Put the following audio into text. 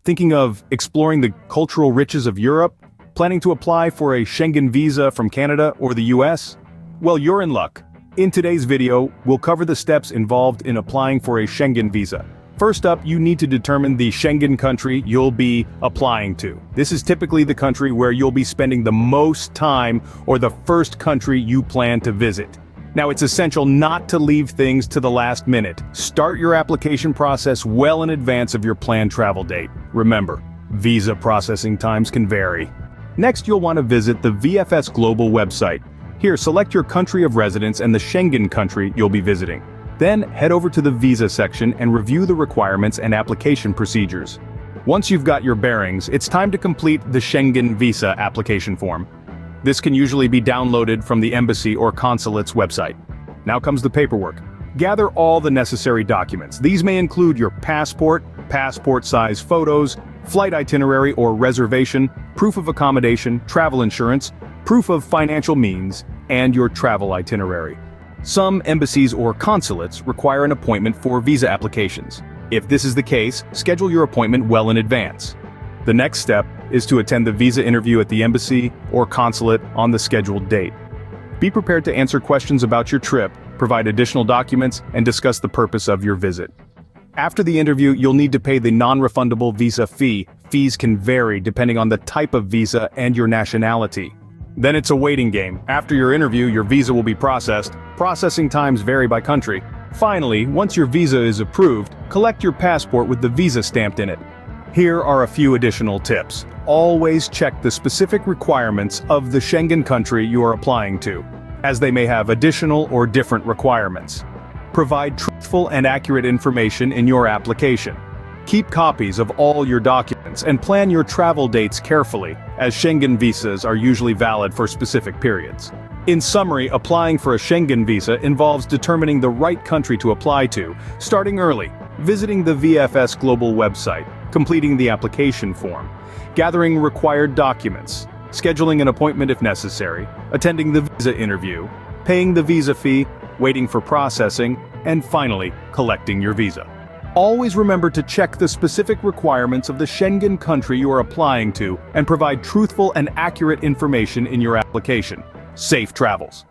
Thinking of exploring the cultural riches of Europe? Planning to apply for a Schengen visa from Canada or the US? Well, you're in luck. In today's video, we'll cover the steps involved in applying for a Schengen visa. First up, you need to determine the Schengen country you'll be applying to. This is typically the country where you'll be spending the most time or the first country you plan to visit. Now, it's essential not to leave things to the last minute. Start your application process well in advance of your planned travel date. Remember, visa processing times can vary. Next, you'll want to visit the VFS Global website. Here, select your country of residence and the Schengen country you'll be visiting. Then, head over to the visa section and review the requirements and application procedures. Once you've got your bearings, it's time to complete the Schengen visa application form. This can usually be downloaded from the embassy or consulate's website. Now comes the paperwork. Gather all the necessary documents. These may include your passport, passport-size photos, flight itinerary or reservation, proof of accommodation, travel insurance, proof of financial means, and your travel itinerary. Some embassies or consulates require an appointment for visa applications. If this is the case, schedule your appointment well in advance. The next step is to attend the visa interview at the embassy or consulate on the scheduled date. Be prepared to answer questions about your trip, provide additional documents, and discuss the purpose of your visit. After the interview, you'll need to pay the non-refundable visa fee. Fees can vary depending on the type of visa and your nationality. Then it's a waiting game. After your interview, your visa will be processed. Processing times vary by country. Finally, once your visa is approved, collect your passport with the visa stamped in it. Here are a few additional tips. Always check the specific requirements of the Schengen country you are applying to, as they may have additional or different requirements. Provide truthful and accurate information in your application. Keep copies of all your documents and plan your travel dates carefully, as Schengen visas are usually valid for specific periods. In summary, applying for a Schengen visa involves determining the right country to apply to, starting early, visiting the VFS Global website, completing the application form, gathering required documents, scheduling an appointment if necessary, attending the visa interview, paying the visa fee, waiting for processing, and finally, collecting your visa. Always remember to check the specific requirements of the Schengen country you are applying to and provide truthful and accurate information in your application. Safe travels.